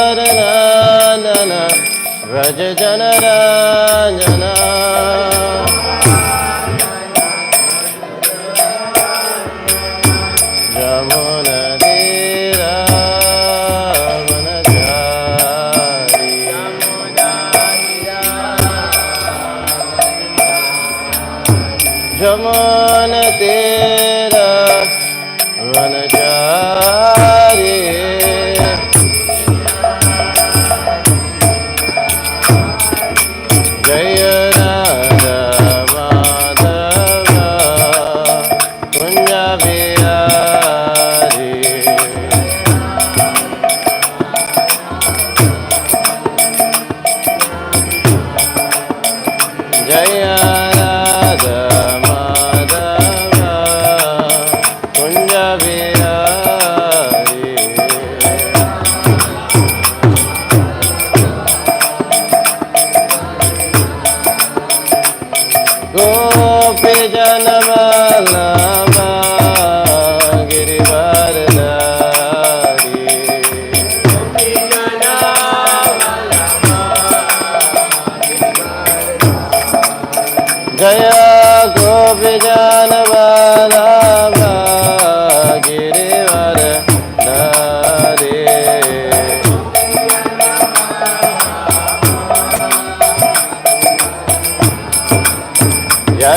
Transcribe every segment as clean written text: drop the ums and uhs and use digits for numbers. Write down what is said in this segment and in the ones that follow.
Yashodanandana Vraja Janaranjana Jamuna Dira Vanachari Jamuna Dira Vanachari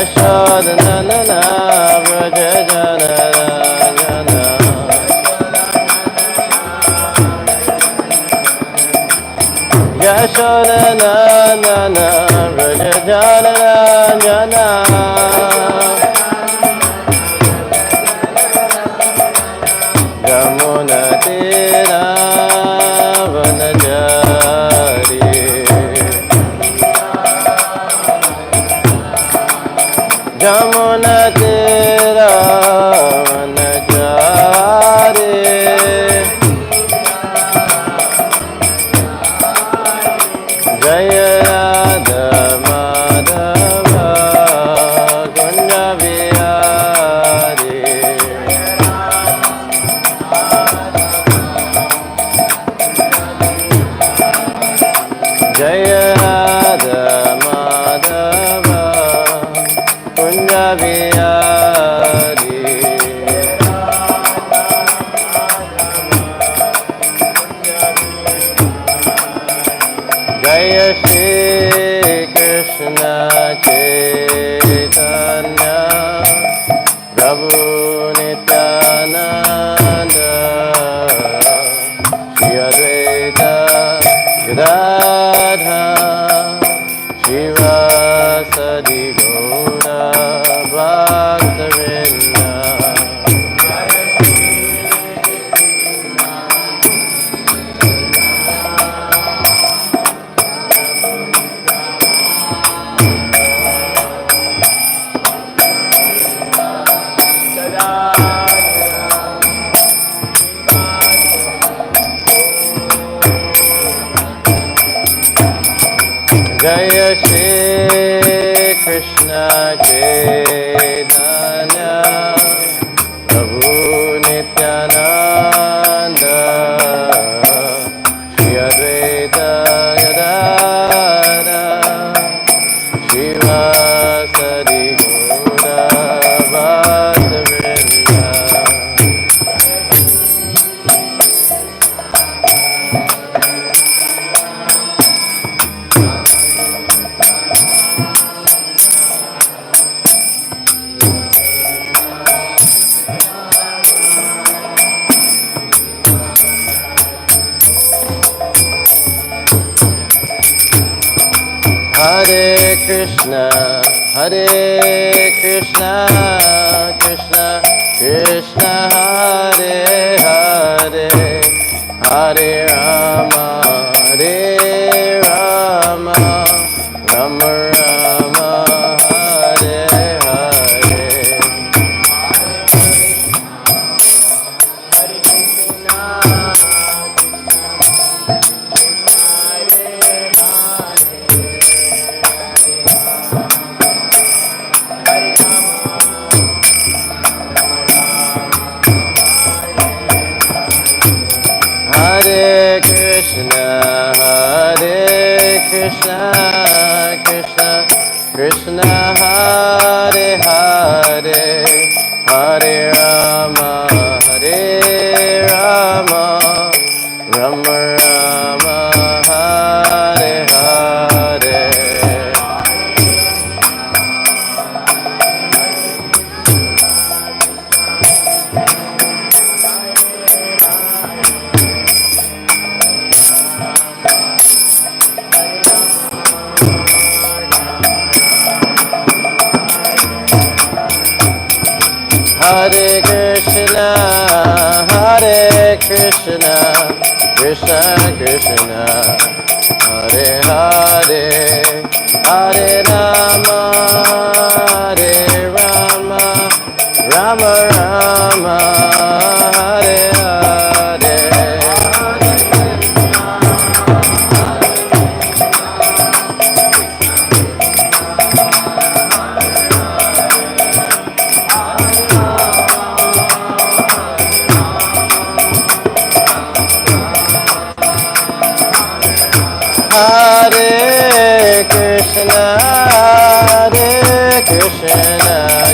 Yashodanandana Vraja Janaranjana Yashodanandana Vraja Janaranjana Jamuna Tira Vanachari Jamuna Tira Vanachari Jaya Radha Madhava Kunja Vihari Jaya Radha Madhava Kunja Vihari Jaya Shri Krishna Chaitanya Prabhu Nityananda Shri Advaita Gadadhara Shivasadi Gaura Bhaktavinda Jaya Shri Krishna Chaitanya Prabhu Nityananda Shri Advaita Gadadhara Shivasadi Gaura Bhaktavinda Hare Krishna, Hare Krishna, Krishna Krishna, Hare Hare, Hare Rama, Hare Rama, Rama Rama, Hare Hare. Hare Krishna, Krishna Krishna, Hare Hare, Hare Rama, Hare Rama, Rama Rama, Hare Hare. Hare Krishna, Krishna Krishna, Hare Hare, Hare Rama, Hare Rama, Rama Rama, Hare Hare. Hare Krishna,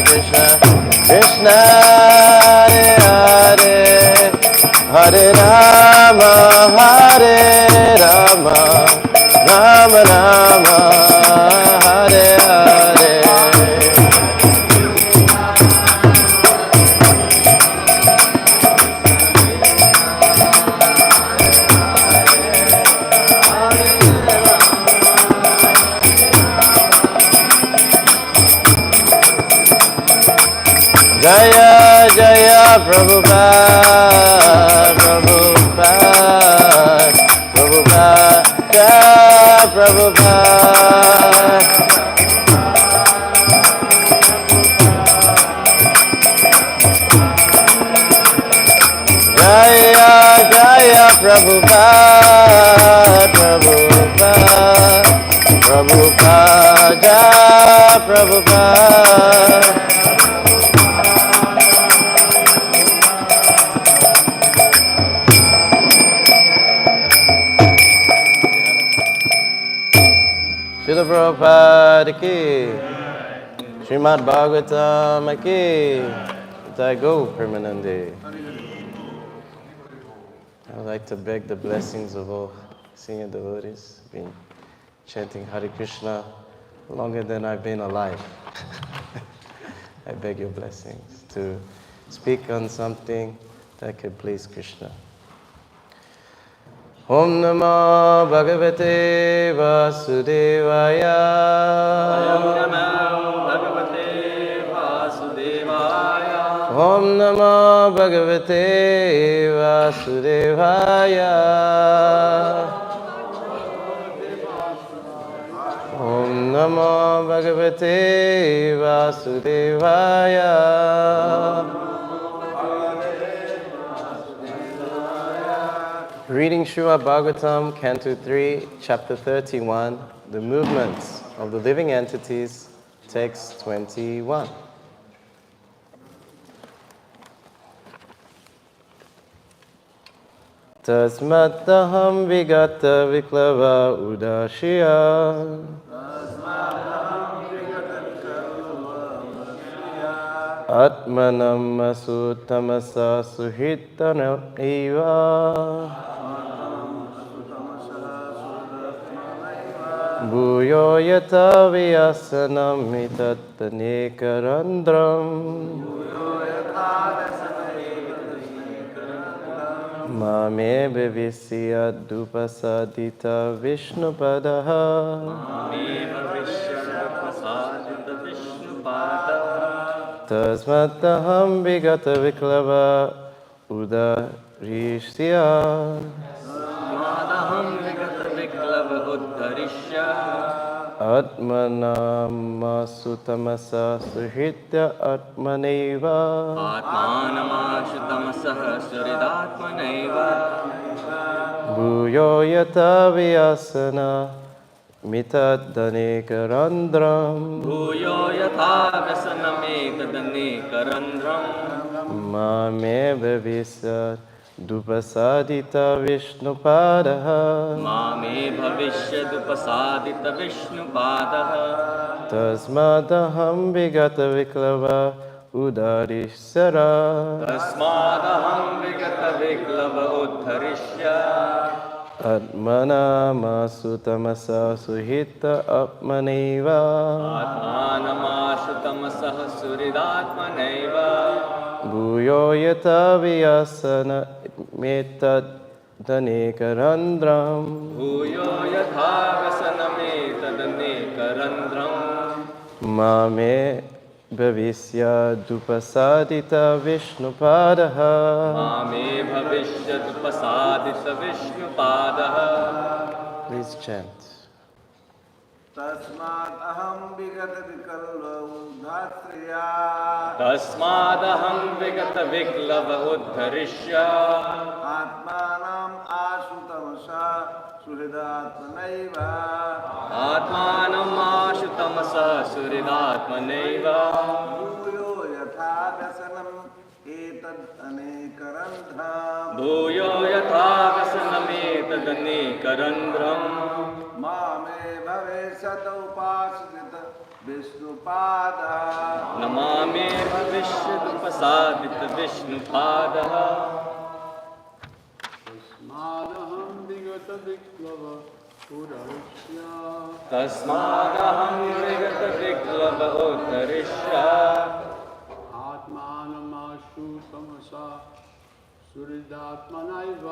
Krishna Krishna, Hare Hare, Hare Rama, Hare Rama, Rama Rama, Hare Hare. Jaya Jaya Prabhupada, Prabhupada, Prabhupada, Jaya Prabhupada. Jaya Jaya Prabhupada, Prabhupada, Prabhupada, Jaya Prabhupada. Srila Prabhupada ki, Srimad Bhāgavatam ki, Jai Go Permanande. I would like to beg the blessings of all senior devotees. I've been chanting Hare Krishna longer than I've been alive. I beg your blessings to speak on something that could please Krishna. Om Namo Bhagavate Vasudevaya. Om Namo Bhagavate Vasudevaya. Om Namo Bhagavate Vasudevaya. Om Namo Bhagavate Vasudevaya. Reading Srimad Bhāgavatam, Canto 3, Chapter 31, The Movements of the Living Entities, Text 21. Tasmataham vigata viklava udashya. Atmanam asutamasa suhitana eva. Bhuyo yata vyasanam itattanekarandram. Mame Bhavisya Dupasadita Vishnupadaha. Mame Bhavisya Dupasadita Vishnupadaha. Tasmataham Vigata Viklava Udarishya. Tasmadaham Vigata Viklava Uddharishya. Atmanama Sutamasa Suhitya Atmaneva. Atmanamashutamasaha Suridatmaneva. Bhuyo Yata Vyasana Mitadanikarandram. Bhuyo yatha vyasanamekadanekarandram. Mame Bhavisya Dupasadita Vishnupadaha. Mame bhavishyadupasādita Vishnupādaha. Tasmadaham Vigata Viklava Udarisara. Tasmādaham vigata viklava uddharishya. Atmanama Sutamasa Suhita Atmaneva. Atmanamashutamasaha suridatmaneva. Bhuyo Yata Vyasana Metadanikarandram. Bhuyo yatha vyasanamekadanekarandram. Mame Bhavisya Dupasadita Vishnupadaha. Mame bhavishyadupasādita Vishnupādaha. Please chant. तस्मात् अहं विगत विकल्प उद्धात्र्या Tasmādaham vigata viklava uddharishya. आत्मानाम् आशुतमसा सुहृदात्मनैव Atmanamashutamasaha suridatmaneva. भूयो यथा व्यसनम् एतद् अनेकरन्ध्रम् Bhuyo yatha vyasanamekadanekarandram. मामे भवेशत उपासित विष्णुपादः Namame bhavishyadupasādita Vishnupādaha. तस्मादहं विगत विक्लव पुरस्य Tasmādaham vigata viklava uddharishya. आत्मानमाशु तमसा सुहृदात्मनैव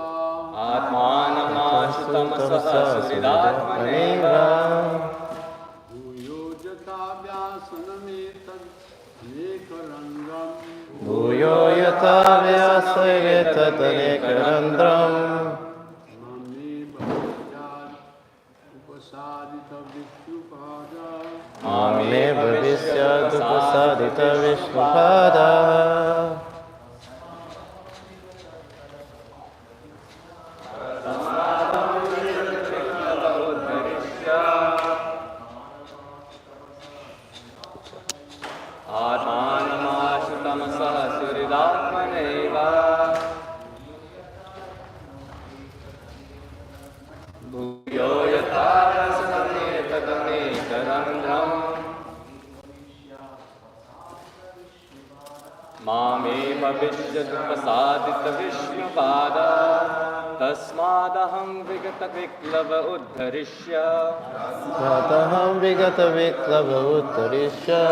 Atmanamashutamasaha suridatmaneva. भूयो यथा व्यासनमेतद् अनेकरन्ध्रम् Bhuyo Yata Vyasayetatanekarandraм. ममे भविष्यात् उपसादित विष्णुपादा Mame Bhavisya Dupasadita Vishnupadaha. Atmanamashutamasaha suridatmaneva. Bhuyo yatha vyasanamekadanekarandram. Mame bhavishyadupasādita Vishnupāda. Tasmādaham vigata viklava uddharishya. Tataham Vigata Viklava Uttarisya.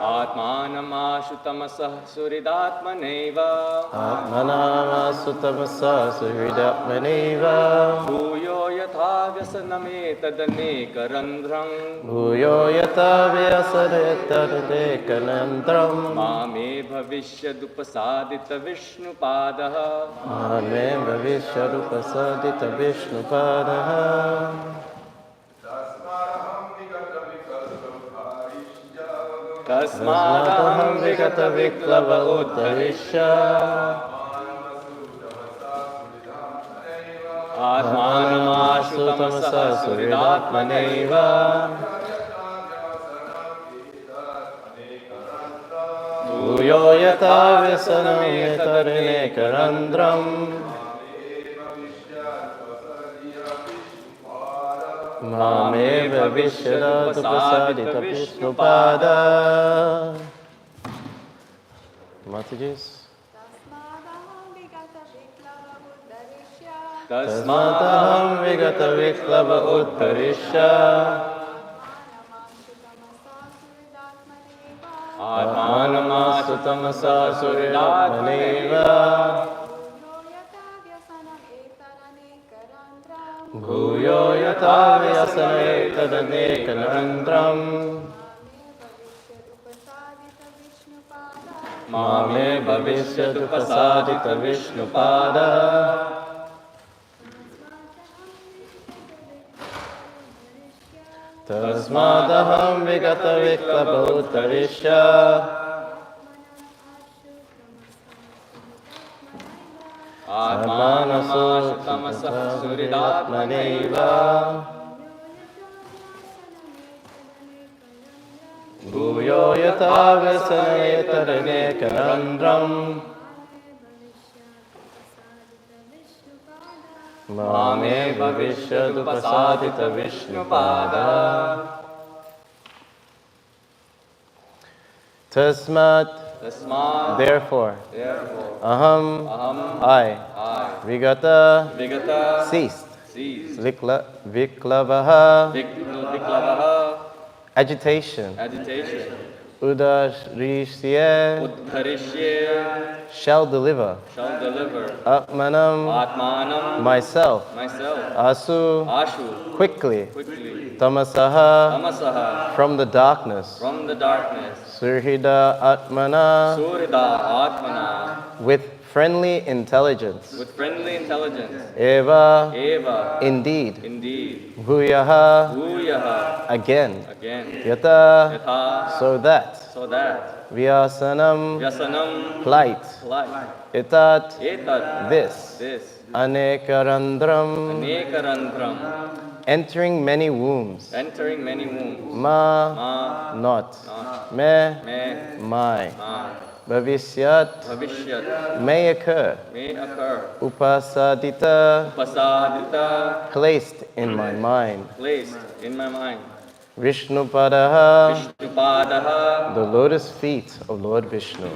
Atmanamashutamasaha suridatmaneva. Atmanama Sutamasa Suhridatmaneva. Bhuyo yatha vyasanamekadanekarandram. Bhuyo Yata Vyasayetatanekarandraм. Mame bhavishyadupasādita Vishnupādaha. Mame Bhavisya Dupasadita Vishnupadaha. Tasmādaham vigata viklava uddharishya. Atmanamashutamasaha suridatmaneva. Bhuyo Yata Vyasanametanekarandraм. Mame Bhavisya Dupasadita Vishnupadaha. Mataji's. Tasmataham Vigata Viklava Uttarisya. Atmanamasutamasa Suridatmaneva. Bhuyo yatha vyasane tadanekanarantam Mame bhavishyatu pasadita Vishnupada Tasmadaham vigata viklapa uttarishya Atmanaso tamasah suridatmaneva Bhuyo yatha vyasane tadanekanarantam Mame bhavishyatu pasadita Vishnupada Tasmat Therefore Aham I Vigata Ceased Viklavaha Agitation Udarishye Shall deliver Atmanam Myself Asu Quickly Tamasaha From the darkness Surhida Atmana With friendly intelligence Eva Indeed Bhuyaha Again Yata So that Vyasanam Plight Itat This Anekarandram Entering many wombs Ma Not Me My Bhavishyat May occur Upasadita Placed in my mind Vishnupadaha The lotus feet of Lord Vishnu.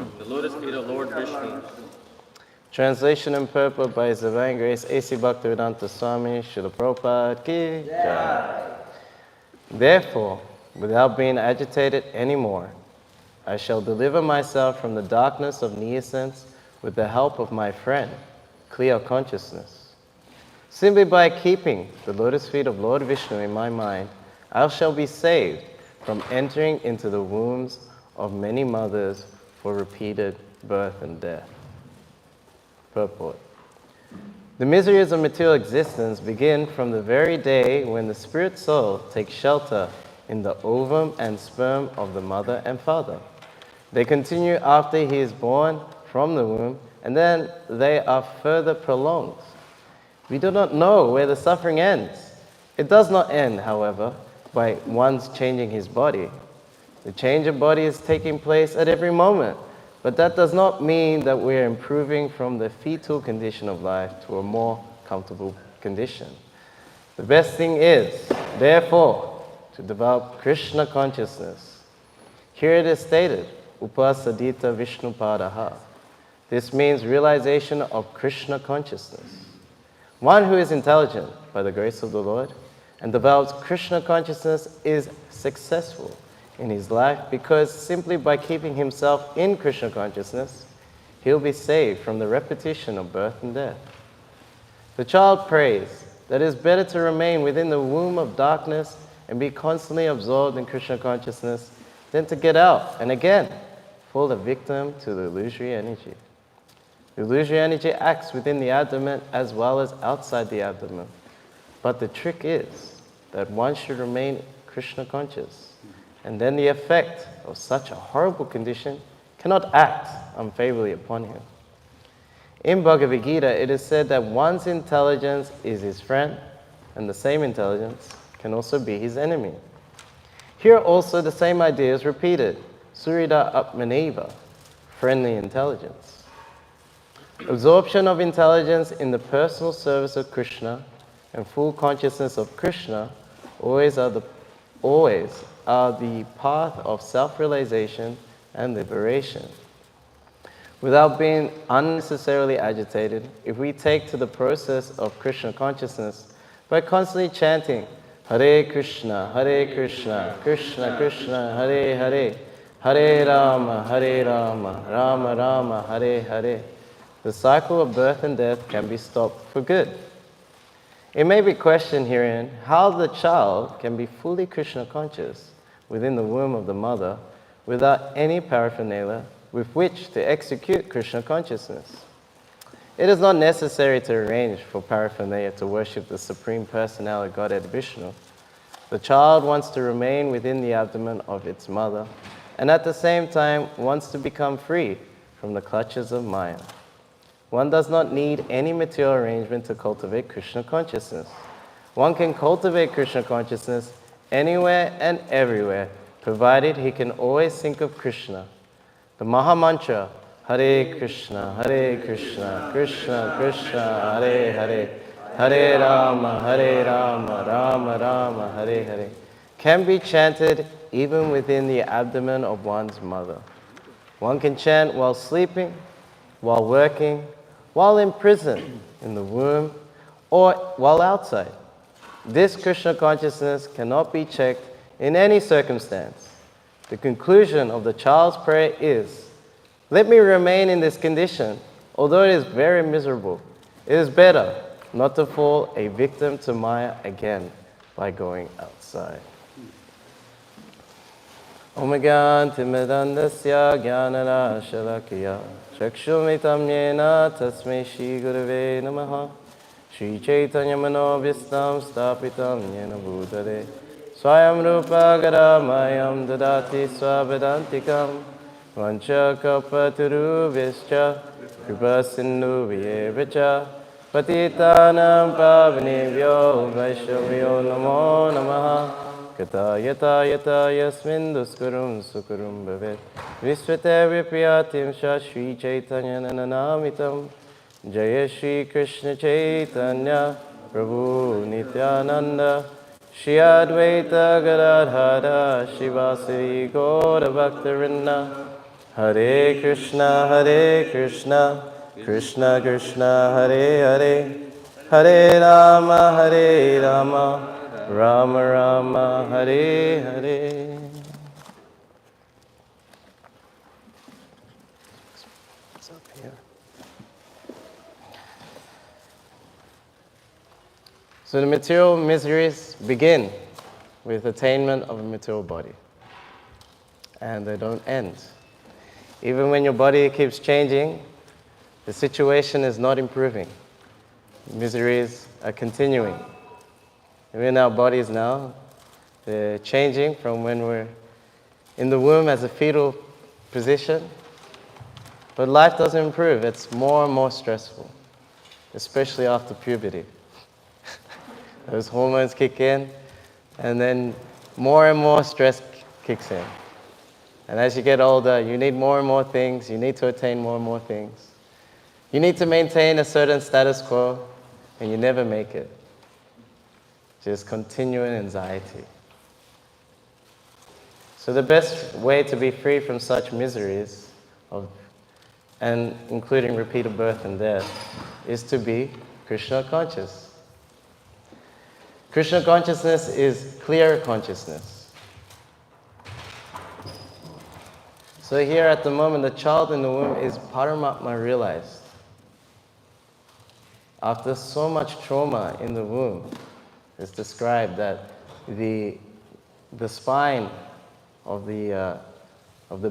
Translation and purport by His Divine Grace A.C. Bhaktivedanta Swami Srila Prabhupada Ki Jai. Therefore, without being agitated anymore, I shall deliver myself from the darkness of neesence with the help of my friend, clear consciousness. Simply by keeping the lotus feet of Lord Vishnu in my mind, I shall be saved from entering into the wombs of many mothers for repeated birth and death. Purport. The miseries of material existence begin from the very day when the spirit soul takes shelter in the ovum and sperm of the mother and father. They continue after he is born from the womb, and then they are further prolonged. We do not know where the suffering ends. It does not end, however, by one's changing his body. The change of body is taking place at every moment, but that does not mean that we are improving from the fetal condition of life to a more comfortable condition. The best thing is, therefore, to develop Krishna consciousness. Here it is stated, Upasadita Vishnupadaha. This means realization of Krishna consciousness. One who is intelligent by the grace of the Lord and develops Krishna consciousness is successful in his life because simply by keeping himself in Krishna consciousness, he'll be saved from the repetition of birth and death. The child prays that it is better to remain within the womb of darkness and be constantly absorbed in Krishna consciousness than to get out and again fall a victim to the illusory energy. The illusory energy acts within the abdomen as well as outside the abdomen. But the trick is that one should remain Krishna conscious, and then the effect of such a horrible condition cannot act unfavorably upon him. In Bhagavad Gita, it is said that one's intelligence is his friend, and the same intelligence can also be his enemy. Here also the same idea is repeated, Surida Atmaneva, friendly intelligence. Absorption of intelligence in the personal service of Krishna and full consciousness of Krishna always are the path of self-realization and liberation. Without being unnecessarily agitated, if we take to the process of Krishna consciousness by constantly chanting Hare Krishna, Krishna Krishna, Hare Hare, Hare Rama, Rama Rama, Hare Hare, the cycle of birth and death can be stopped for good. It may be questioned herein how the child can be fully Krishna conscious within the womb of the mother without any paraphernalia with which to execute Krishna consciousness. It is not necessary to arrange for paraphernalia to worship the Supreme Personality Godhead Vishnu. The child wants to remain within the abdomen of its mother and at the same time wants to become free from the clutches of Maya. One does not need any material arrangement to cultivate Krishna consciousness. One can cultivate Krishna consciousness anywhere and everywhere, provided he can always think of Krishna. The Maha Mantra, Hare Krishna, Krishna Krishna, Hare Hare, Hare Rama, Rama Rama, Hare Hare, can be chanted even within the abdomen of one's mother. One can chant while sleeping, while working, while in prison, in the womb, or while outside. This Krishna consciousness cannot be checked in any circumstance. The conclusion of the child's prayer is, let me remain in this condition, although it is very miserable. It is better not to fall a victim to Maya again by going outside. Om Gyanti Medandasya Gyanara Shalakya Chakshumitam Yena Tasmai Shri Gurave Namaha Shri Chaitanya Manobhistam Stapitam Yena Bhutale Swayam Rupa Garamayam Dadati Swavedantikam Vancha Kapaturu Vischa Kripa Sindhu Vyevacha Patitanam Pavanebhyo Vaishnavyo Namo Namaha Kata yata yata yasmin duskurum sukurum bhavet Visvate vipriyatim sha Shri Chaitanya nanamitam Jaya Shri Krishna Chaitanya Prabhu Nityananda Shri Advaita Gadadhara Shivasari Gaura Bhaktarinda Hare Krishna Krishna Krishna Hare Hare Hare Rama Rama Rama Hare Hare. What's up here? So the material miseries begin with attainment of a material body. And they don't end. Even when your body keeps changing, the situation is not improving. Miseries are continuing. Even our bodies now, they're changing from when we're in the womb as a fetal position. But life doesn't improve. It's more and more stressful, especially after puberty. Those hormones kick in, and then more and more stress kicks in. And as you get older, you need more and more things. You need to attain more and more things. You need to maintain a certain status quo, and you never make it. Just continuing anxiety. So the best way to be free from such miseries, and including repeated birth and death, is to be Krishna conscious. Krishna consciousness is clear consciousness. So here at the moment, the child in the womb is Paramatma realized. After so much trauma in the womb, it's described that the spine of the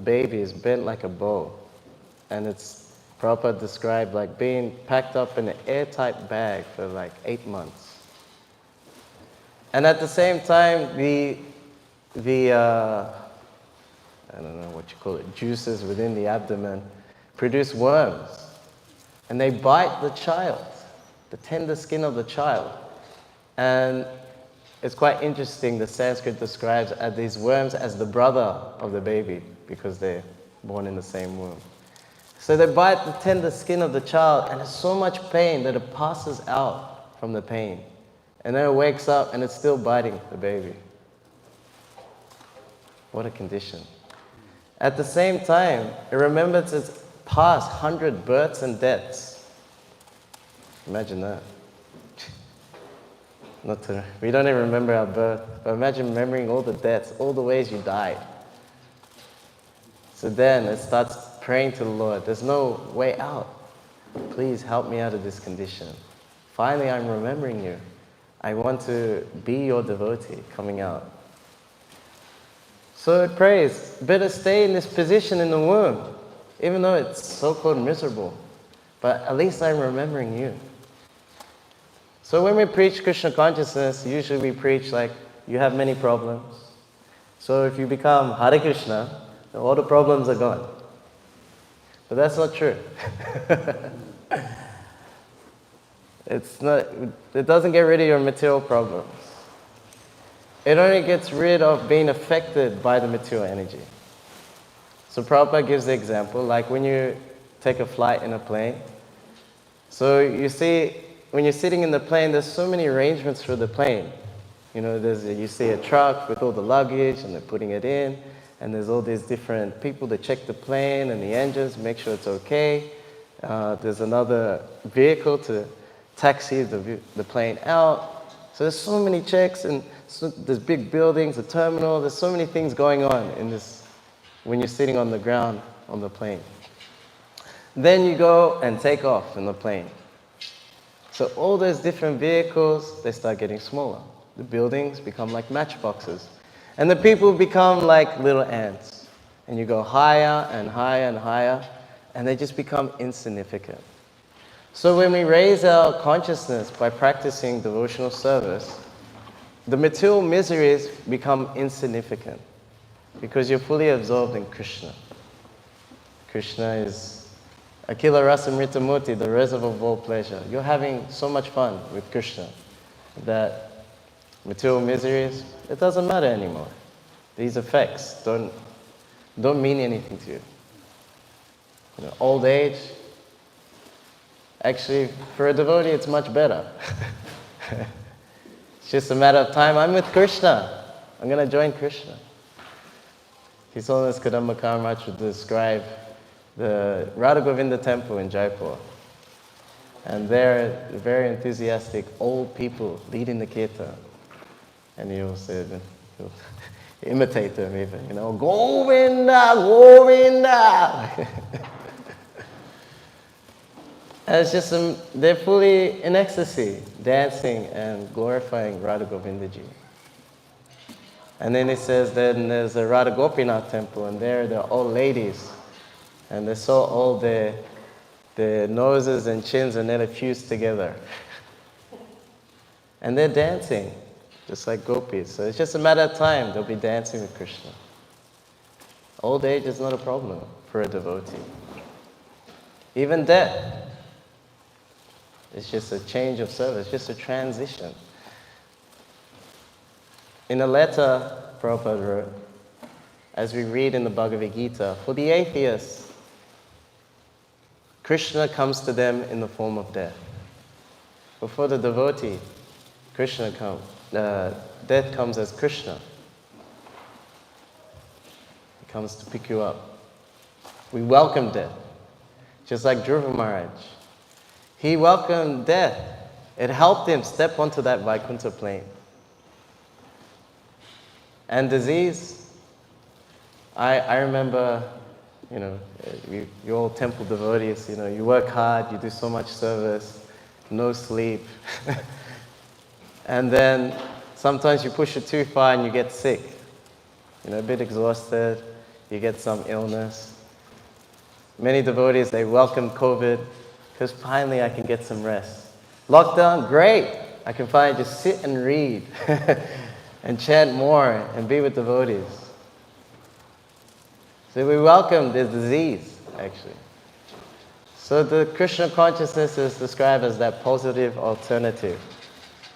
baby is bent like a bow, and it's Prabhupada described like being packed up in an airtight bag for like 8 months. And at the same time, the I don't know what you call it, juices within the abdomen produce worms, and they bite the child, the tender skin of the child. And it's quite interesting, the Sanskrit describes these worms as the brother of the baby because they're born in the same womb. So they bite the tender skin of the child, and there's so much pain that it passes out from the pain. And then it wakes up and it's still biting the baby. What a condition. At the same time, it remembers its past 100 births and deaths. Imagine that. We don't even remember our birth, but imagine remembering all the deaths, all the ways you died. So then it starts praying to the Lord. There's no way out. Please help me out of this condition. Finally, I'm remembering you. I want to be your devotee coming out. So it prays, better stay in this position in the womb, even though it's so-called miserable. But at least I'm remembering you. So when we preach Krishna consciousness, usually we preach like, you have many problems. So if you become Hare Krishna, all the problems are gone. But that's not true. It doesn't get rid of your material problems. It only gets rid of being affected by the material energy. So Prabhupada gives the example, like when you take a flight in a plane. So you see, when you're sitting in the plane, there's so many arrangements for the plane. You know, you see a truck with all the luggage, and they're putting it in, and there's all these different people that check the plane and the engines, make sure it's okay. There's another vehicle to taxi the plane out. So there's so many checks, and there's big buildings, a terminal, there's so many things going on in this when you're sitting on the ground on the plane. Then you go and take off in the plane. So all those different vehicles, they start getting smaller. The buildings become like matchboxes. And the people become like little ants. And you go higher and higher and higher, and they just become insignificant. So when we raise our consciousness by practicing devotional service, the material miseries become insignificant because you're fully absorbed in Krishna. Krishna is Akila Rasamrita Murti, the reservoir of all pleasure. You're having so much fun with Krishna that material miseries, it doesn't matter anymore. These effects don't mean anything to you. You know, old age, actually, for a devotee, it's much better. It's just a matter of time. I'm with Krishna. I'm going to join Krishna. His Holiness Kadamba Kamaraj would describe the Radha Govinda temple in Jaipur. And there, very enthusiastic old people leading the kirtan. And he'll imitate them even, you know, Govinda, Govinda. And it's just, they're fully in ecstasy, dancing and glorifying Radha Govindaji. And then it says, then there's a Radha Gopinath temple, and there are old ladies. And they're so old, their noses and chins are nearly fused together. And they're dancing, just like gopis. So it's just a matter of time, they'll be dancing with Krishna. Old age is not a problem for a devotee. Even death. It's just a change of service, just a transition. In a letter Prabhupada wrote, as we read in the Bhagavad Gita, for the atheists, Krishna comes to them in the form of death. But for the devotee, death comes as Krishna. He comes to pick you up. We welcome death, just like Dhruva Maharaj. He welcomed death. It helped him step onto that Vaikuntha plane. And disease, I remember, you know, you're all temple devotees, you know, you work hard, you do so much service, no sleep. And then sometimes you push it too far and you get sick. You know, a bit exhausted, you get some illness. Many devotees, they welcome COVID because finally I can get some rest. Lockdown, great. I can finally just sit and read and chant more and be with devotees. So we welcome this disease, actually. So the Krishna consciousness is described as that positive alternative.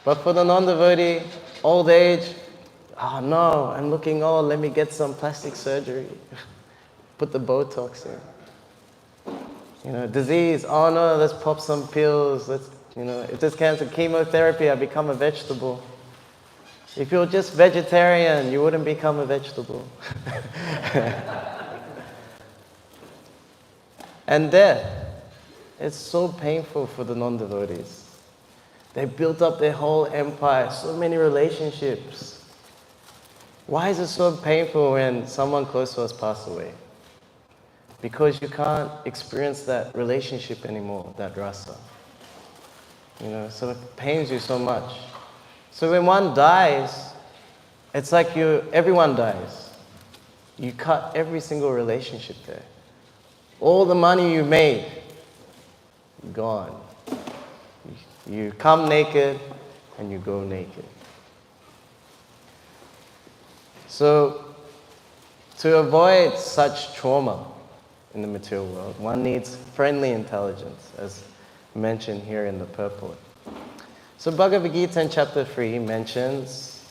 But for the non-devotee, old age, oh no, I'm looking old, let me get some plastic surgery. Put the Botox in. You know, disease, oh no, let's pop some pills, if there's cancer, chemotherapy, I become a vegetable. If you're just vegetarian, you wouldn't become a vegetable. And death, it's so painful for the non-devotees. They built up their whole empire, so many relationships. Why is it so painful when someone close to us passes away? Because you can't experience that relationship anymore, that rasa. You know, so it pains you so much. So when one dies, it's like everyone dies. You cut every single relationship there. All the money you made, gone. You come naked and you go naked. So to avoid such trauma in the material world, one needs friendly intelligence, as mentioned here in the purport. So Bhagavad Gita in chapter 3 mentions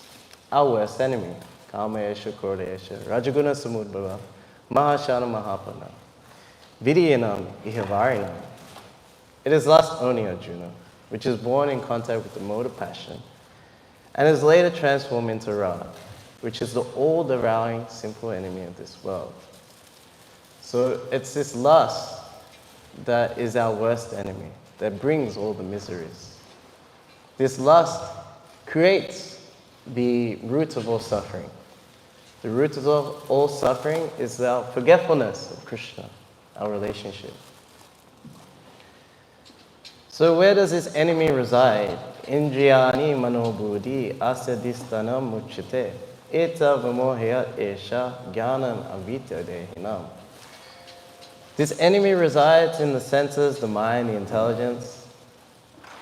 our worst enemy, Kama Esha, Krodha Esha, Rajaguna Samudbhava, Mahashana Mahapana, Vidyanam Ihavarnam. It is lust only, Arjuna, which is born in contact with the mode of passion, and is later transformed into Raga, which is the all-devouring simple enemy of this world. So it's this lust that is our worst enemy, that brings all the miseries. This lust creates the root of all suffering. The root of all suffering is our forgetfulness of Krishna, our relationship. So where does this enemy reside? Indriyani manobudhi asadhistanam muchyate eta vimohya esha jnanam avidya dehinam. This enemy resides in the senses, the mind, the intelligence,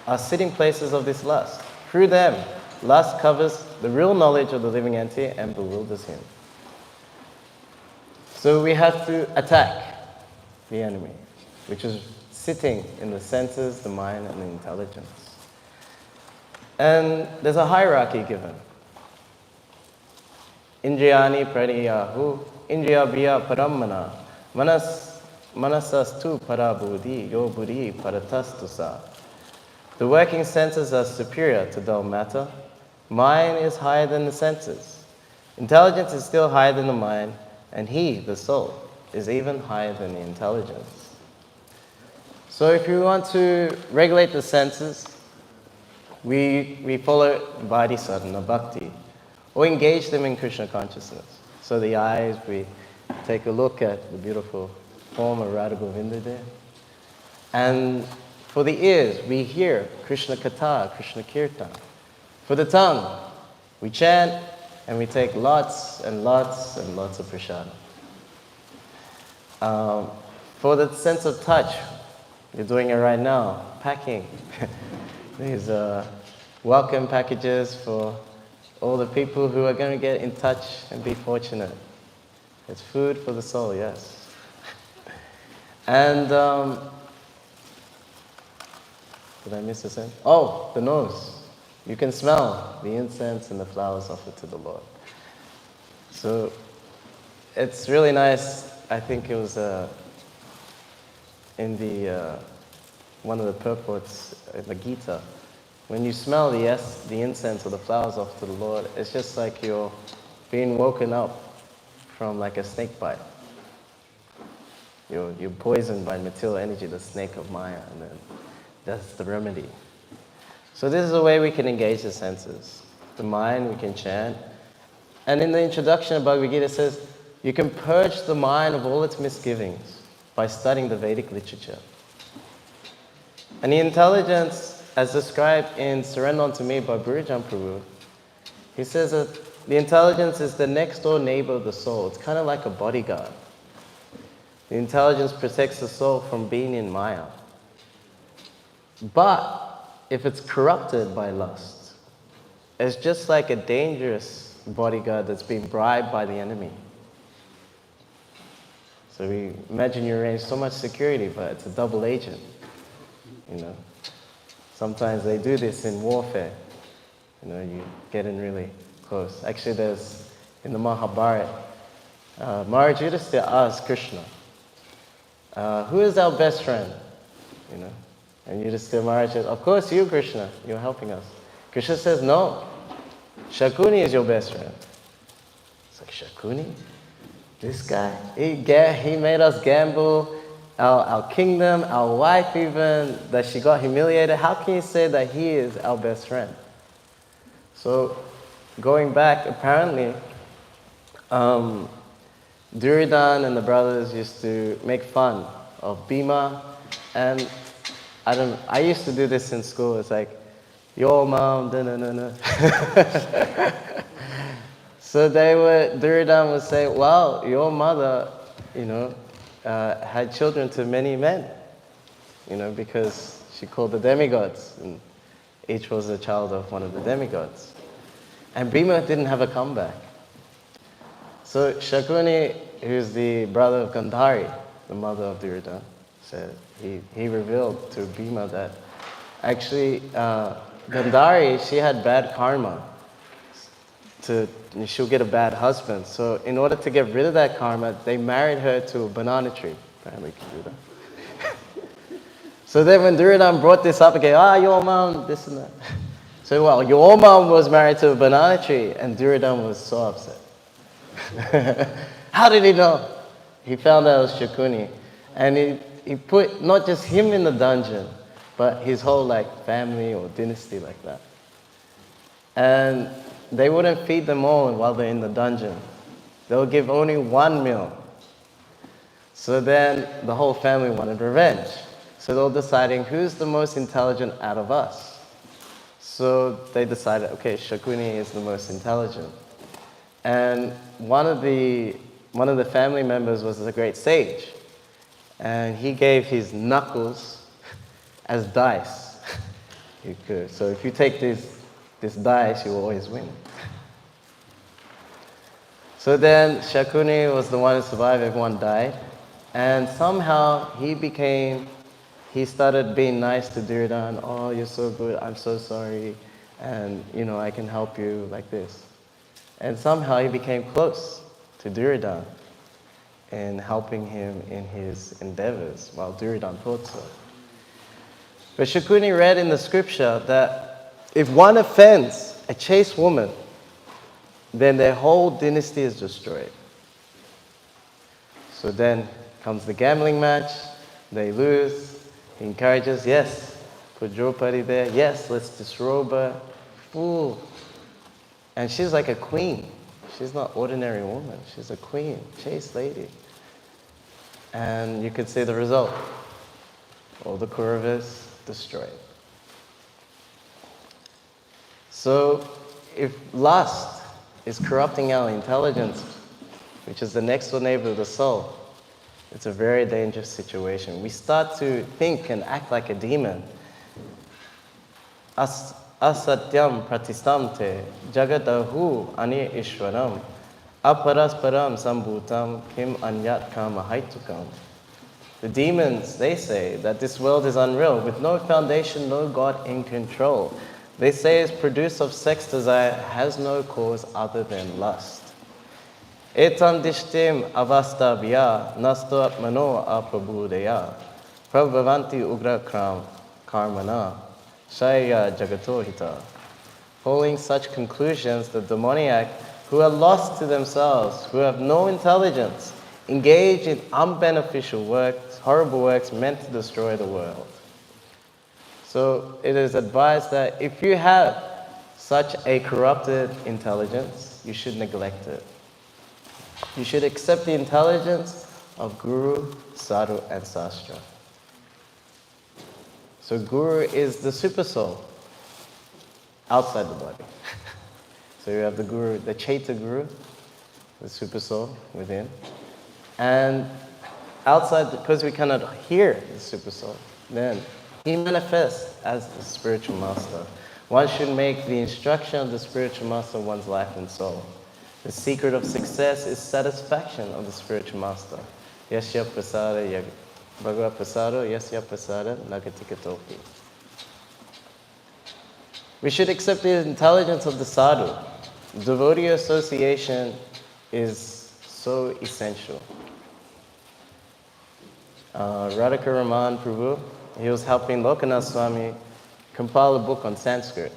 are sitting places of this lust. Through them, lust covers the real knowledge of the living entity and bewilders him. So we have to attack the enemy, which is sitting in the senses, the mind, and the intelligence. And there's a hierarchy given. Indriyani praniyahu, indriyabriya paramana, manasastu parabudhi, yo buddhi paratastusa. The working senses are superior to dull matter. Mind is higher than the senses. Intelligence is still higher than the mind, and he, the soul, is even higher than the intelligence. So if you want to regulate the senses, we follow Bodhisadhana Bhakti, or engage them in Krishna consciousness. So the eyes, we take a look at the beautiful form of Radha Govinda there. And for the ears, we hear Krishna Katha, Krishna Kirtan. For the tongue, we chant and we take lots and lots and lots of prasada. For the sense of touch, you're doing it right now, packing. These welcome packages for all the people who are going to get in touch and be fortunate. It's food for the soul, yes. And did I miss a sentence? Oh, the nose. You can smell the incense and the flowers offered to the Lord. So it's really nice. I think it was in the one of the purports in the Gita. When you smell the incense or the flowers offered to the Lord, it's just like you're being woken up from like a snake bite. You're poisoned by material energy, the snake of Maya, and then that's the remedy. So this is a way we can engage the senses. The mind, we can chant. And in the introduction of Bhagavad Gita, it says, you can purge the mind of all its misgivings by studying the Vedic literature. And the intelligence, as described in Surrender Unto Me by Burujan Prabhu, he says that the intelligence is the next door neighbor of the soul. It's kind of like a bodyguard. The intelligence protects the soul from being in Maya. But if it's corrupted by lust, it's just like a dangerous bodyguard that's been bribed by the enemy. So we imagine you arrange so much security, but it's a double agent. You know, sometimes they do this in warfare. You know, you get in really close. Actually, there's in the Mahabharata, Maharaj Yudhishthira asked Krishna, "Who is our best friend?" You know, and Yudhishthira Maharaj says, "Of course, you, Krishna. You're helping us." Krishna says, "No, Shakuni is your best friend." It's like, Shakuni? This guy? He made us gamble our kingdom, our wife even, that she got humiliated. How can you say that he is our best friend? So, going back, apparently, Duryodhana and the brothers used to make fun of Bhima, and I used to do this in school. It's like, your mom, da-na-na-na. So Duryodhana would say, well, your mother, had children to many men, because she called the demigods, and each was a child of one of the demigods. And Bhima didn't have a comeback. So Shakuni, who's the brother of Gandhari, the mother of Duryodhana, said, he revealed to Bhima that actually Gandhari, she had bad karma. She'll get a bad husband. So in order to get rid of that karma, they married her to a banana tree. Apparently you can do that. So then when Duryodhana brought this up again, your mom, this and that. So your mom was married to a banana tree, and Duryodhana was so upset. How did he know? He found out it was Shakuni. And he put not just him in the dungeon, but his whole family or dynasty like that. And they wouldn't feed them all while they're in the dungeon. They'll give only one meal. So then the whole family wanted revenge. So they were deciding who's the most intelligent out of us. So they decided, okay, Shakuni is the most intelligent. And one of the family members was a great sage. And he gave his knuckles as dice. So if you take this dice, you will always win. So then Shakuni was the one who survived, everyone died. And somehow he started being nice to Duryodhana. Oh, you're so good, I'm so sorry. And, I can help you like this. And somehow he became close to Duryodhana in helping him in his endeavors, while Duryodhana thought so. But Shakuni read in the scripture that if one offends a chaste woman, then their whole dynasty is destroyed. So then comes the gambling match, they lose, he encourages, yes, put Draupadi there, yes, let's disrobe her, fool. And she's like a queen. She's not ordinary woman, she's a queen, chaste lady. And you could see the result. All the Kauravas destroyed. So if lust is corrupting our intelligence, which is the next door neighbor of the soul, it's a very dangerous situation. We start to think and act like a demon. Asatyam pratistamte jagatahu ani ishwaram aparasparam sambhutam kim anyat kama haitukam. The demons, they say that this world is unreal, with no foundation, no God in control. They say it's produced of sex desire, has no cause other than lust. Etam dishtim avastabhya nasto atmano aprabhudaya prabhavanti ugra karmana shaya jagato hita. Following such conclusions, the demoniac, who are lost to themselves, who have no intelligence, engage in unbeneficial works, horrible works meant to destroy the world. So it is advised that if you have such a corrupted intelligence, you should neglect it. You should accept the intelligence of Guru, Sadhu, and Sastra. So Guru is the super soul outside the body. So you have the Guru, the Chaita Guru, the super soul within. And outside, because we cannot hear the super soul, then he manifests as the spiritual master. One should make the instruction of the spiritual master one's life and soul. The secret of success is satisfaction of the spiritual master. Yasya prasada bhagavad prasado yasya prasada nagatikatopi. We should accept the intelligence of the sadhu. Devotee association is so essential. Radhika Raman Prabhu, he was helping Lokanath Swami compile a book on Sanskrit.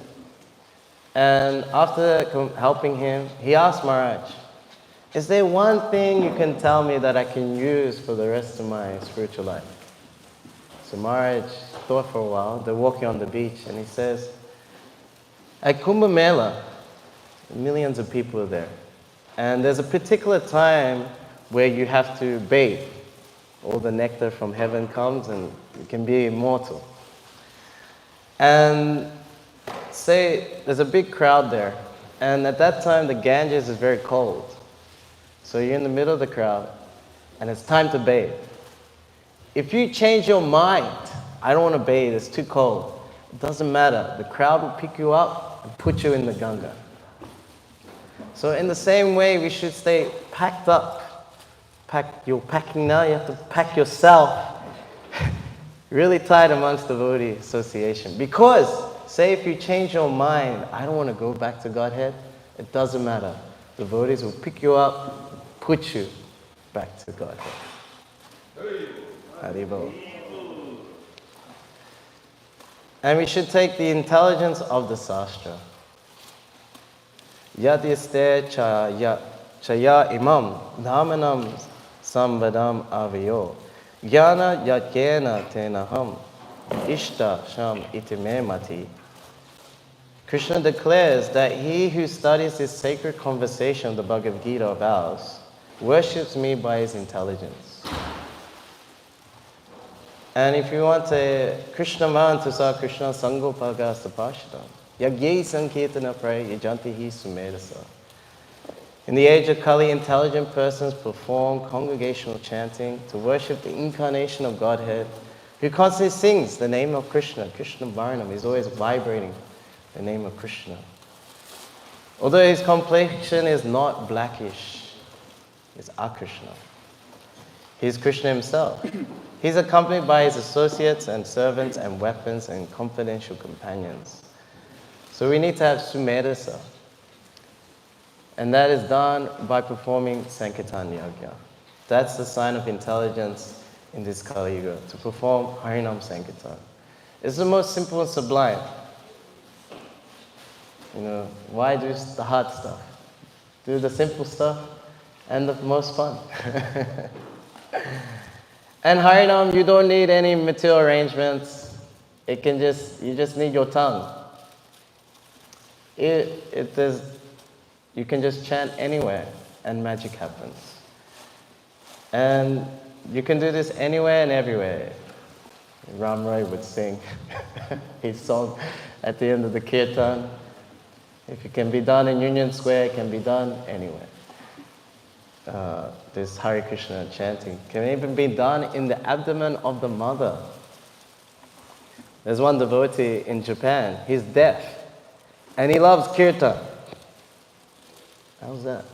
And after helping him, he asked Maharaj, is there one thing you can tell me that I can use for the rest of my spiritual life? So Maharaj thought for a while. They're walking on the beach, and he says, at Kumbh Mela, millions of people are there. And there's a particular time where you have to bathe. All the nectar from heaven comes, and you can be immortal. And say there's a big crowd there, and at that time the Ganges is very cold. So you're in the middle of the crowd, and it's time to bathe. If you change your mind, I don't want to bathe, it's too cold, it doesn't matter. The crowd will pick you up and put you in the Ganga. So in the same way, we should stay packed up. You're packing now, you have to pack yourself really tight amongst devotee association. Because, say if you change your mind, I don't want to go back to Godhead, it doesn't matter. Devotees will pick you up, put you back to Godhead. Haribol. And we should take the intelligence of the Sastra. Yad yaste chaya imam dhamanam sambadam avayo jnana yatyena tenaham ishta sham itime mati. Krishna declares that he who studies this sacred conversation of the Bhagavad Gita of ours worships me by his intelligence. And if you want to, Krishna Mahantusa Krishna Sangopaga Sapashtam, Yagye Sankirtana Pray Yajanti Hi Sumedasa. In the age of Kali, intelligent persons perform congregational chanting to worship the incarnation of Godhead, who constantly sings the name of Krishna. Krishna Varnam is always vibrating the name of Krishna. Although his complexion is not blackish, it's Akrishna. He's Krishna himself. He's accompanied by his associates and servants and weapons and confidential companions. So we need to have Sumedasa. And that is done by performing Sankirtan Yajna. That's the sign of intelligence in this Kali Yuga, to perform Harinām Sankirtan. It's the most simple and sublime. Why do the hard stuff? Do the simple stuff and the most fun. And Harinām, you don't need any material arrangements. You just need your tongue. You can just chant anywhere and magic happens. And you can do this anywhere and everywhere. Ram Rai would sing his song at the end of the kirtan. If it can be done in Union Square, it can be done anywhere. This Hare Krishna chanting can even be done in the abdomen of the mother. There's one devotee in Japan, he's deaf, and he loves kirtan. How's that?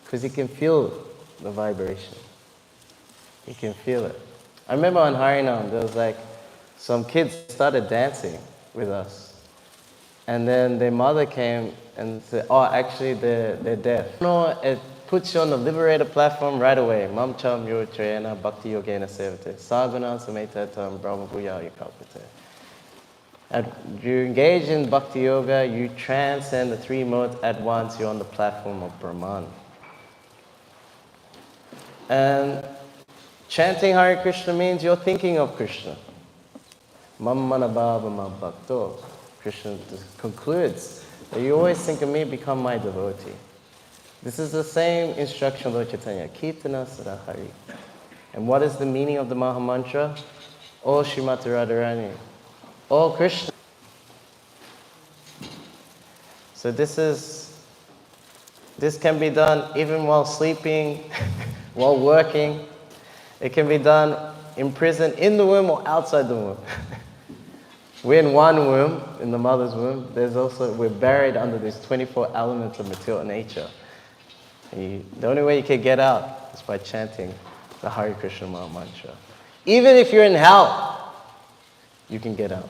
Because he can feel the vibration. He can feel it. I remember on Harinām, there was some kids started dancing with us. And then their mother came and said, oh, actually they're deaf. No, it puts you on the liberator platform right away. Mamcham yotrayana bhakti yogena sevate. Saguna sametatam brahma bhuya yukapate. And you engage in bhakti yoga, you transcend the three modes at once, you're on the platform of Brahman. And chanting Hare Krishna means you're thinking of Krishna. Mammana bhava ma bhakto. Krishna concludes that you always think of me, become my devotee. This is the same instruction of Lord Chaitanya. Kirtana Sadahari. And what is the meaning of the Maha Mantra? O Srimati Radharani. O Krishna. So this can be done even while sleeping, while working. It can be done in prison, in the womb or outside the womb. We're in one womb, in the mother's womb. We're buried under these 24 elements of material nature. The only way you can get out is by chanting the Hare Krishna Maha Mantra. Even if you're in hell, you can get out.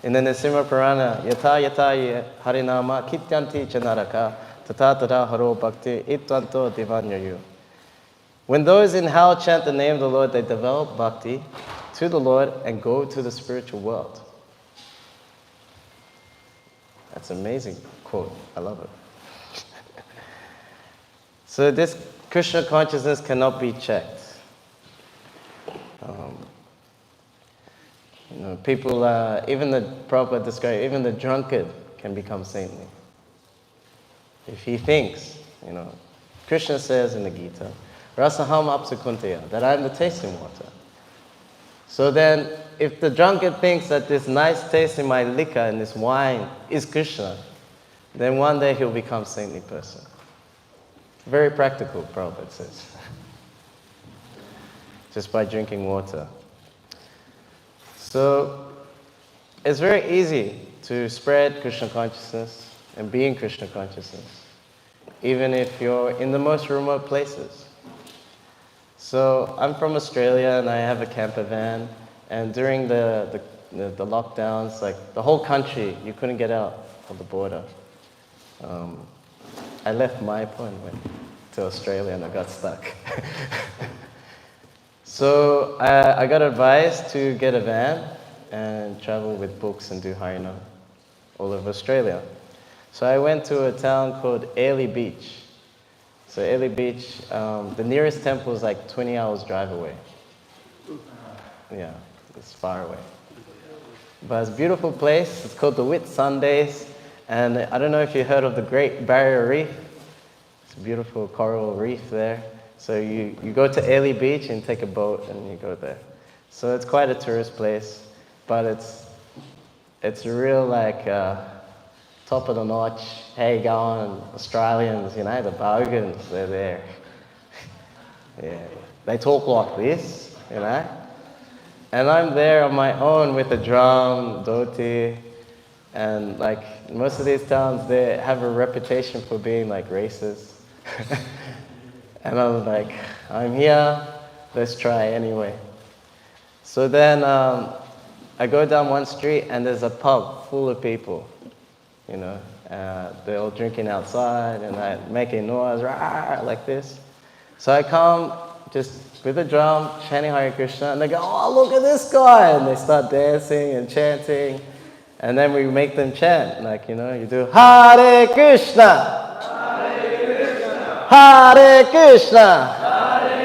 In the Nrsimha Purana, Yata Yata Harināma Kityanti Chanaraka Tata Tata Haro Bhakti Itvanto Divanyayu. When those in hell chant the name of the Lord, they develop bhakti to the Lord and go to the spiritual world. That's an amazing quote. I love it. So this Krishna consciousness cannot be checked. People, even the Prabhupada described, even the drunkard can become saintly. If he thinks, Krishna says in the Gita, Rasaham apsakunteya, that I am the tasting water. So then, if the drunkard thinks that this nice taste in my liquor and this wine is Krishna, then one day he'll become a saintly person. Very practical, Prabhupada says. Just by drinking water. So, it's very easy to spread Krishna consciousness and be in Krishna consciousness, even if you're in the most remote places. So, I'm from Australia and I have a camper van, and during the lockdowns, like the whole country, you couldn't get out of the border. I left Maipo and went to Australia and I got stuck. So I got advised to get a van and travel with books and do Harinām all over Australia. So I went to a town called Airlie Beach. So Airlie Beach, the nearest temple is like 20 hours drive away. Yeah, it's far away. But it's a beautiful place. It's called the Whitsundays. And I don't know if you heard of the Great Barrier Reef. It's a beautiful coral reef there. So you go to Airlie Beach and take a boat and you go there. So it's quite a tourist place, but it's real like top of the notch. Hey, go on, Australians, you know, the bogans, they're there. Yeah, they talk like this, you know. And I'm there on my own with a drum, dhoti, and like most of these towns, they have a reputation for being like racist. And I was like, I'm here, let's try anyway. So then I go down one street and there's a pub full of people, you know. They're all drinking outside and making noise, rah, like this. So I come just with a drum, chanting Hare Krishna, and they go, oh, look at this guy! And they start dancing and chanting. And then we make them chant, like, you know, you do Hare Krishna! Hare Krishna! Hare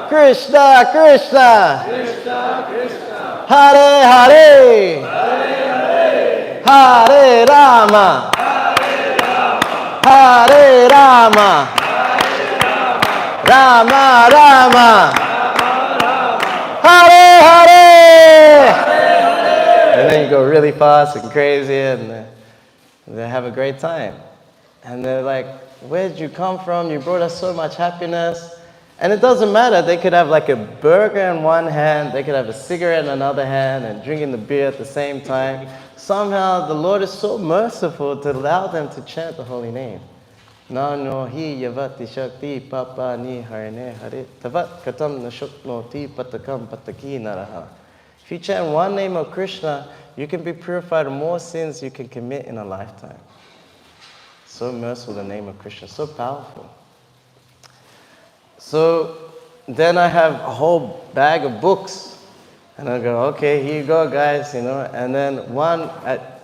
Krishna! Krishna Krishna! Krishna Krishna! Hare Hare! Hare Hare! Hare Rama! Hare Rama! Hare Rama! Rama Rama! Hare Hare! And then you go really fast and crazy and they have a great time. And they're like, where did you come from? You brought us so much happiness. And it doesn't matter. They could have like a burger in one hand, they could have a cigarette in another hand and drinking the beer at the same time. Somehow the Lord is so merciful to allow them to chant the holy name. Nano hi yavati shakti papa ni harine hare tavat katam nashuknoti patakam pataki naraha. If you chant one name of Krishna, you can be purified of more sins you can commit in a lifetime. So merciful, the name of Krishna, so powerful. So then I have a whole bag of books. And I go, okay, here you go, guys, you know. And then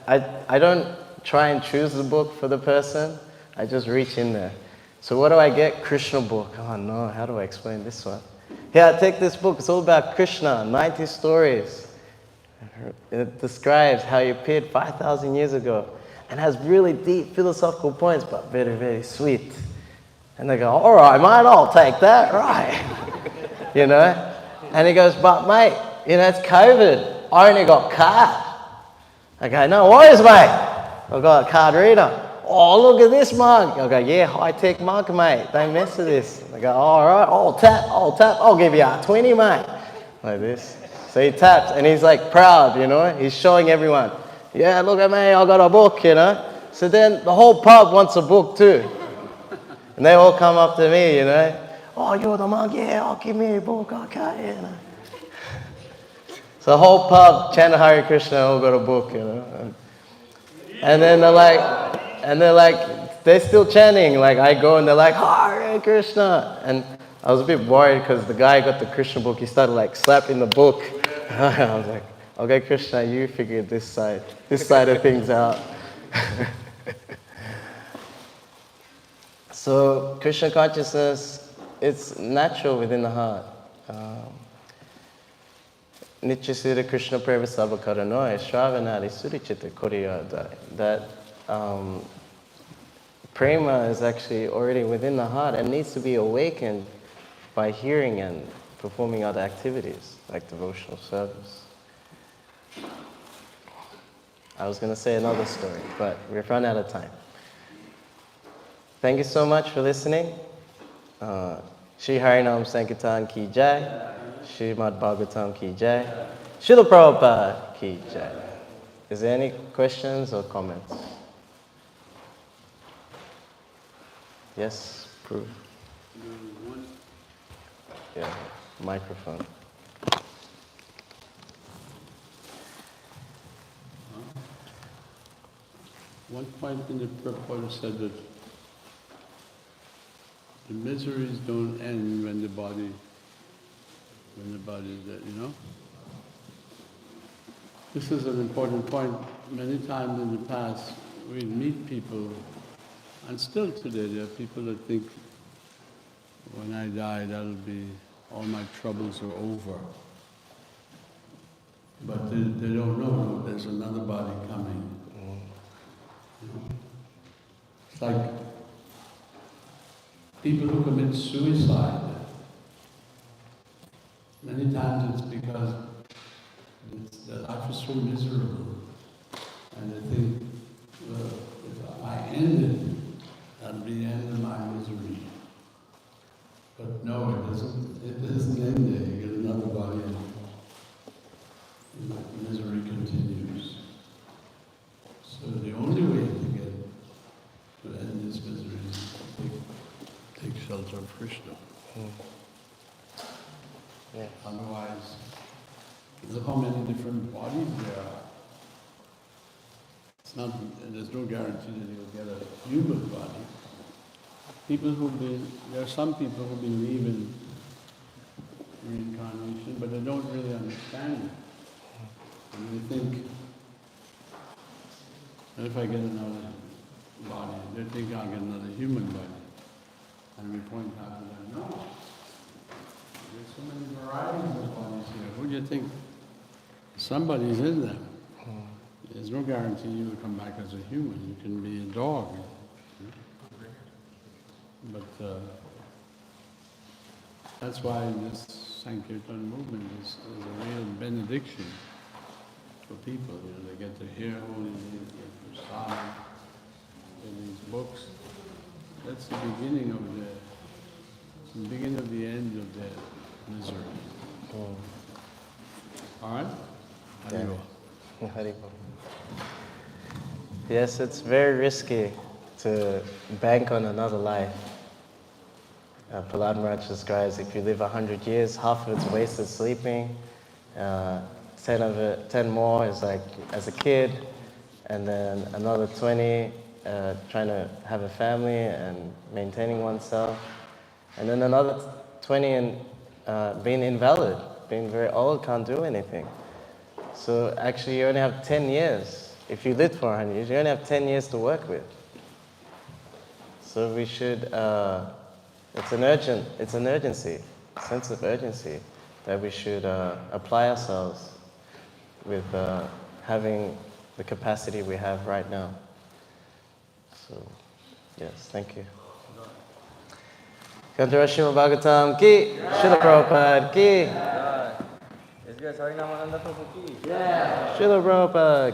I don't try and choose the book for the person. I just reach in there. So what do I get? Krishna book. Oh no, how do I explain this one? Here, take this book. It's all about Krishna, 90 stories. It describes how he appeared 5,000 years ago and has really deep philosophical points, but very, very sweet. And they go, all right, mate, I'll take that, right? You know? And he goes, but mate, you know, it's COVID. I only got card. I go, no worries, mate. I've got a card reader. Oh, look at this mug. I go, yeah, high-tech mug, mate. Don't mess with this. They go, all right, I'll tap. I'll give you a 20, mate. Like this. So he taps, and he's like proud, you know. He's showing everyone, yeah, look at me, I got a book, you know. So then the whole pub wants a book too. And they all come up to me, you know. Oh, you're the monk, yeah, I'll give me a book, okay, you know. So the whole pub chant Hare Krishna, all got a book, you know. And then they're like, they're still chanting. Like I go and they're like, Hare Krishna. And I was a bit worried because the guy got the Krishna book, he started like slapping the book. I was like, okay, Krishna, you figure this side of things out. So Krishna consciousness, it's natural within the heart. Nityasura Krishna Preva Sabakaranoi, Shravanadi Surichita Koriyada. That prema is actually already within the heart and needs to be awakened by hearing and performing other activities like devotional service. I was going to say another story, but we've run out of time. Thank you so much for listening. Shri Harinām Sankirtan ki jai. Srimad Bhāgavatam ki jai. Srila Prabhupada ki jai. Is there any questions or comments? Yes, Prabhu. Yeah, microphone. One point in the Prabhupada said that the miseries don't end when the body is dead, you know? This is an important point. Many times in the past, we meet people, and still today there are people that think, when I die, all my troubles are over. But they don't know there's another body coming. It's like people who commit suicide. Many times it's because their life is so miserable, and they think, well, if I end it, that'll be the end of my misery. But no, it doesn't. It doesn't end there. You get another body, and the misery continues. So the only way to end this misery is to take shelter of Krishna. Yeah. Otherwise, look how many different bodies there are. It's not. There's no guarantee that you'll get a human body. There are some people who believe in reincarnation, but they don't really understand it. And they think, if I get another body, they think I'll get another human body. And we point out to them, no. There's so many varieties of bodies here. Who do you think? Somebody's in them. There's no guarantee you will come back as a human. You can be a dog. But that's why this Sankirtan movement is a real benediction for people. You know, they get to hear holy names, they get to prasad, in these books. That's the beginning of the end of their misery. All right? Haribol. Haribol. Yes, it's very risky to bank on another life. Prahlad Maharaj describes if you live 100 years, half of it's wasted sleeping, 10 more is like as a kid, and then another 20 trying to have a family and maintaining oneself, and then another 20 in being invalid, being very old, can't do anything. So actually you only have 10 years. If you live for 100 years, you only have 10 years to work with. So we should, it's an urgency, a sense of urgency that we should apply ourselves with having the capacity we have right now. So, yes, thank you. Kantara Srimad Bhāgavatam ki, Srila Prabhupada ki. Is good. Harinām Ānanda Prabhu ki. Srila Prabhupada